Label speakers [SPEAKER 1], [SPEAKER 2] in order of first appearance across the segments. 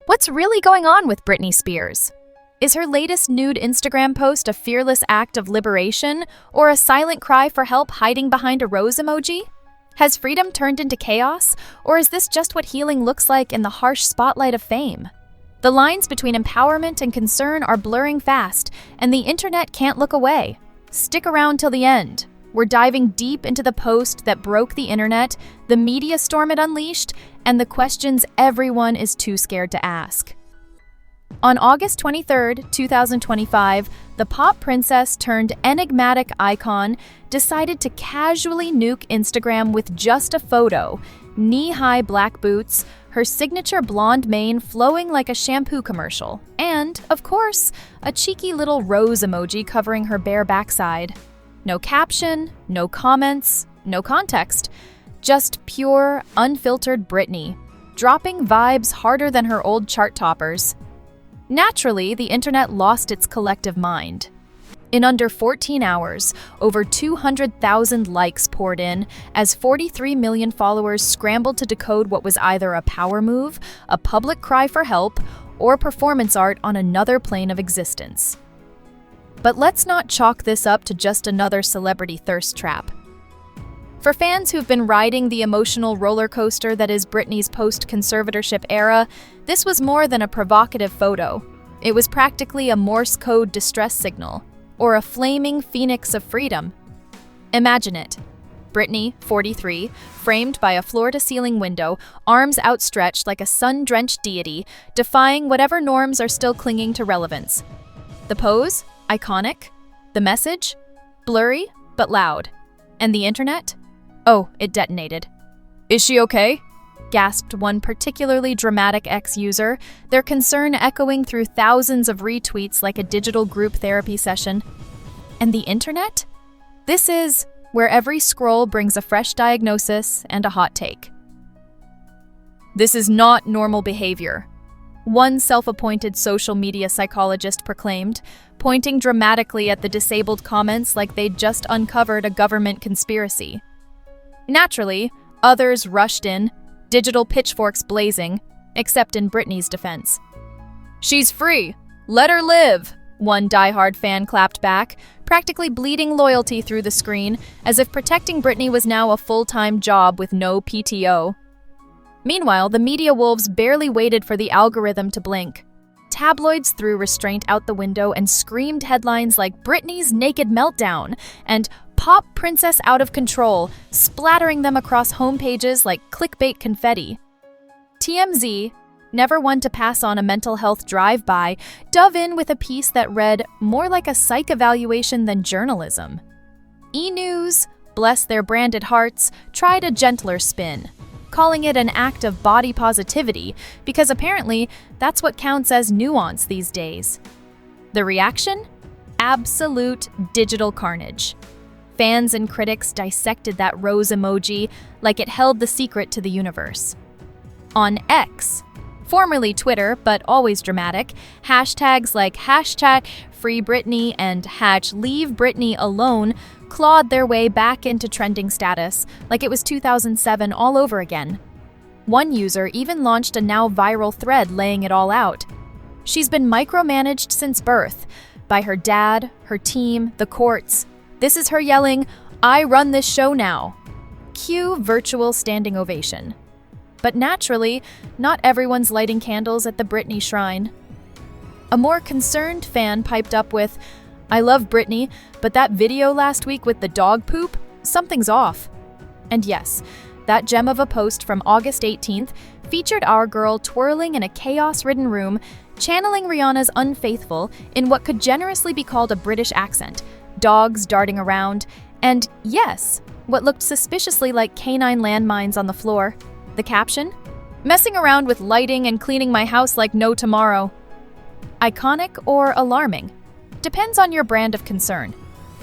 [SPEAKER 1] What's really going on with Britney Spears? Is her latest nude Instagram post a fearless act of liberation or a silent cry for help hiding behind a rose emoji? Has freedom turned into chaos, or is this just what healing looks like in the harsh spotlight of fame? The lines between empowerment and concern are blurring fast, and the internet can't look away. Stick around till the end. We're diving deep into the post that broke the internet, the media storm it unleashed, and the questions everyone is too scared to ask. On August 23, 2025, the pop princess turned enigmatic icon decided to casually nuke Instagram with just a photo, knee-high black boots, her signature blonde mane flowing like a shampoo commercial, and, of course, a cheeky little rose emoji covering her bare backside. No caption, no comments, no context. Just pure, unfiltered Britney, dropping vibes harder than her old chart toppers. Naturally, the internet lost its collective mind. In under 14 hours, over 200,000 likes poured in as 43 million followers scrambled to decode what was either a power move, a public cry for help, or performance art on another plane of existence. But let's not chalk this up to just another celebrity thirst trap. For fans who've been riding the emotional roller coaster that is Britney's post-conservatorship era, this was more than a provocative photo. It was practically a Morse code distress signal, or a flaming phoenix of freedom. Imagine it. Britney, 43, framed by a floor-to-ceiling window, arms outstretched like a sun-drenched deity, defying whatever norms are still clinging to relevance. The pose? Iconic. The message? Blurry, but loud. And the internet? Oh, it detonated. "Is she okay?" gasped one particularly dramatic ex-user, their concern echoing through thousands of retweets like a digital group therapy session. And the internet? This is where every scroll brings a fresh diagnosis and a hot take. "This is not normal behavior," one self-appointed social media psychologist proclaimed, pointing dramatically at the disabled comments like they'd just uncovered a government conspiracy. Naturally, others rushed in, digital pitchforks blazing, except in Britney's defense. "She's free! Let her live!" one diehard fan clapped back, practically bleeding loyalty through the screen, as if protecting Britney was now a full-time job with no PTO. Meanwhile, the media wolves barely waited for the algorithm to blink. Tabloids threw restraint out the window and screamed headlines like "Britney's naked meltdown" and "Pop princess out of control," splattering them across homepages like clickbait confetti. TMZ, never one to pass on a mental health drive-by, dove in with a piece that read more like a psych evaluation than journalism. E! Bless their branded hearts, tried a gentler spin, calling it an act of body positivity, because apparently that's what counts as nuance these days. The reaction? Absolute digital carnage. Fans and critics dissected that rose emoji like it held the secret to the universe. On X, formerly Twitter but always dramatic, hashtags like #FreeBritney and #LeaveBritneyAlone clawed their way back into trending status like it was 2007 all over again. One user even launched a now viral thread laying it all out. She's been micromanaged since birth by her dad, her team, the courts. This is her yelling, "I run this show now." Cue virtual standing ovation. But naturally, not everyone's lighting candles at the Britney shrine. A more concerned fan piped up with, "I love Britney, but that video last week with the dog poop, something's off." And yes, that gem of a post from August 18th featured our girl twirling in a chaos-ridden room, channeling Rihanna's Unfaithful in what could generously be called a British accent, dogs darting around, and yes, what looked suspiciously like canine landmines on the floor. The caption? "Messing around with lighting and cleaning my house like no tomorrow." Iconic or alarming? Depends on your brand of concern.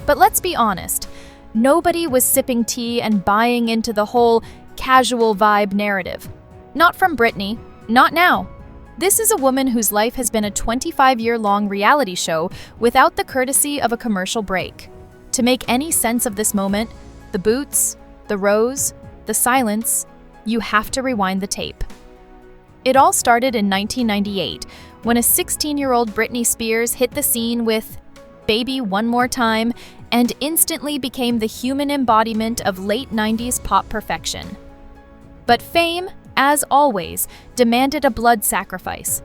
[SPEAKER 1] But let's be honest, nobody was sipping tea and buying into the whole casual vibe narrative. Not from Britney, not now. This is a woman whose life has been a 25-year-long reality show without the courtesy of a commercial break. To make any sense of this moment, the boots, the rose, the silence, you have to rewind the tape. It all started in 1998, when a 16-year-old Britney Spears hit the scene with Baby One More Time and instantly became the human embodiment of late 90s pop perfection. But fame, as always, demanded a blood sacrifice.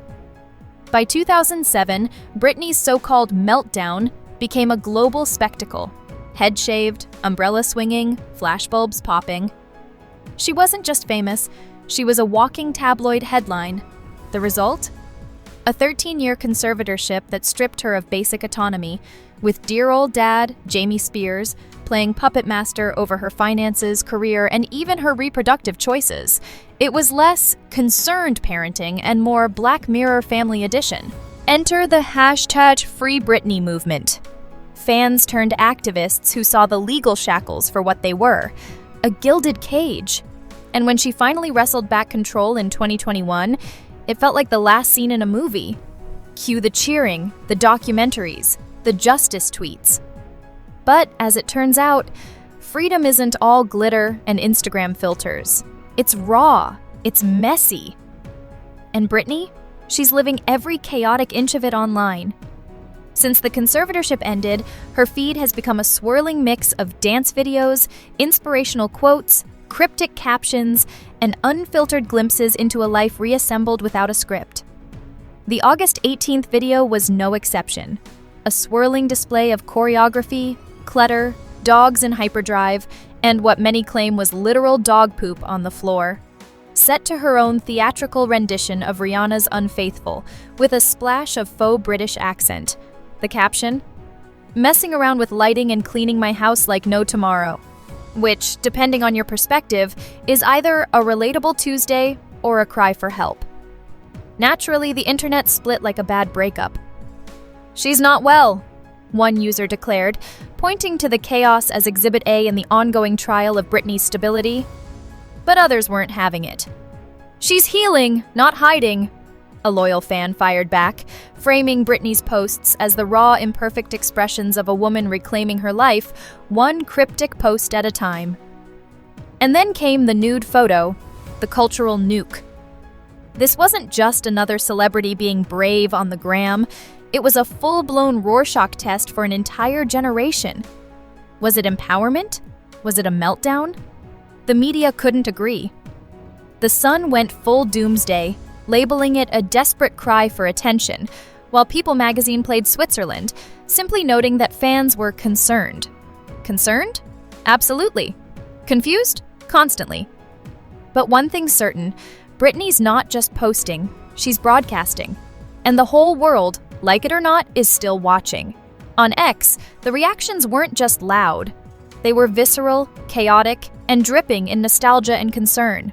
[SPEAKER 1] By 2007, Britney's so-called Meltdown became a global spectacle. Head shaved, umbrella swinging, flashbulbs popping. She wasn't just famous, she was a walking tabloid headline. The result? A 13-year conservatorship that stripped her of basic autonomy, with dear old dad, Jamie Spears, playing puppet master over her finances, career, and even her reproductive choices. It was less concerned parenting and more Black Mirror Family Edition. Enter the #FreeBritney movement. Fans turned activists who saw the legal shackles for what they were, a gilded cage. And when she finally wrestled back control in 2021, it felt like the last scene in a movie. Cue the cheering, the documentaries, the justice tweets. But as it turns out, freedom isn't all glitter and Instagram filters. It's raw, it's messy. And Britney? She's living every chaotic inch of it online. Since the conservatorship ended, her feed has become a swirling mix of dance videos, inspirational quotes, cryptic captions, and unfiltered glimpses into a life reassembled without a script. The August 18th video was no exception. A swirling display of choreography, clutter, dogs in hyperdrive, and what many claim was literal dog poop on the floor. Set to her own theatrical rendition of Rihanna's Unfaithful, with a splash of faux British accent. The caption? Messing around with lighting and cleaning my house like no tomorrow. Which, depending on your perspective, is either a relatable Tuesday or a cry for help. Naturally, the internet split like a bad breakup. She's not well, one user declared, pointing to the chaos as Exhibit A in the ongoing trial of Britney's stability. But others weren't having it. She's healing, not hiding, a loyal fan fired back, framing Britney's posts as the raw, imperfect expressions of a woman reclaiming her life, one cryptic post at a time. And then came the nude photo, the cultural nuke. This wasn't just another celebrity being brave on the gram, it was a full-blown Rorschach test for an entire generation. Was it empowerment? Was it a meltdown? The media couldn't agree. The Sun went full doomsday, labeling it a desperate cry for attention, while People magazine played Switzerland, simply noting that fans were concerned. Concerned? Absolutely. Confused? Constantly. But one thing's certain, Britney's not just posting, she's broadcasting. And the whole world, like it or not, is still watching. On X, the reactions weren't just loud. They were visceral, chaotic, and dripping in nostalgia and concern.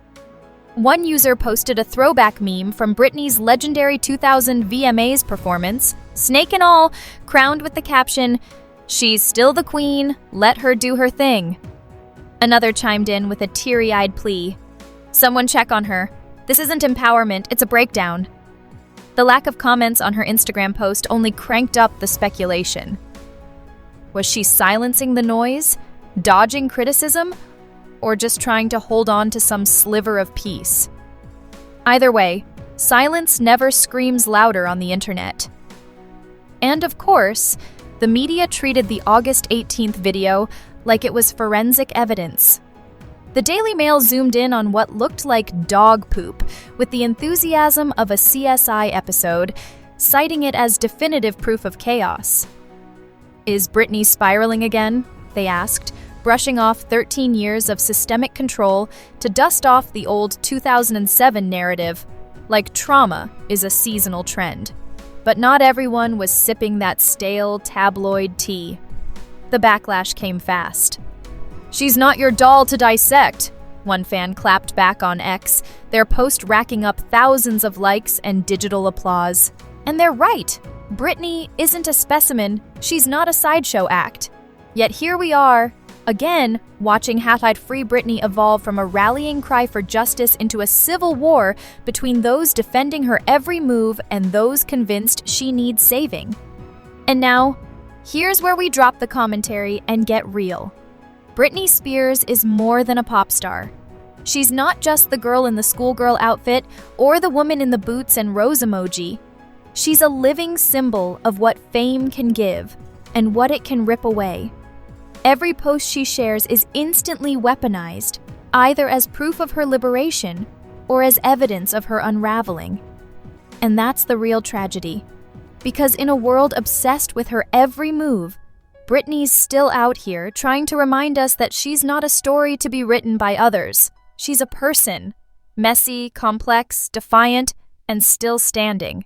[SPEAKER 1] One user posted a throwback meme from Britney's legendary 2000 VMAs performance, snake and all, crowned with the caption, "She's still the queen, let her do her thing." Another chimed in with a teary-eyed plea, "Someone check on her. This isn't empowerment, it's a breakdown." The lack of comments on her Instagram post only cranked up the speculation. Was she silencing the noise, dodging criticism, or just trying to hold on to some sliver of peace? Either way, silence never screams louder on the internet. And of course, the media treated the August 18th video like it was forensic evidence. The Daily Mail zoomed in on what looked like dog poop with the enthusiasm of a CSI episode, citing it as definitive proof of chaos. Is Britney spiraling again? They asked, brushing off 13 years of systemic control to dust off the old 2007 narrative, like trauma is a seasonal trend. But not everyone was sipping that stale tabloid tea. The backlash came fast. "She's not your doll to dissect," one fan clapped back on X, their post racking up thousands of likes and digital applause. And they're right. Britney isn't a specimen, she's not a sideshow act. Yet here we are, again, watching #Free Britney evolve from a rallying cry for justice into a civil war between those defending her every move and those convinced she needs saving. And now, here's where we drop the commentary and get real. Britney Spears is more than a pop star. She's not just the girl in the schoolgirl outfit or the woman in the boots and rose emoji. She's a living symbol of what fame can give and what it can rip away. Every post she shares is instantly weaponized, either as proof of her liberation or as evidence of her unraveling. And that's the real tragedy. Because in a world obsessed with her every move, Britney's still out here trying to remind us that she's not a story to be written by others. She's a person, messy, complex, defiant, and still standing.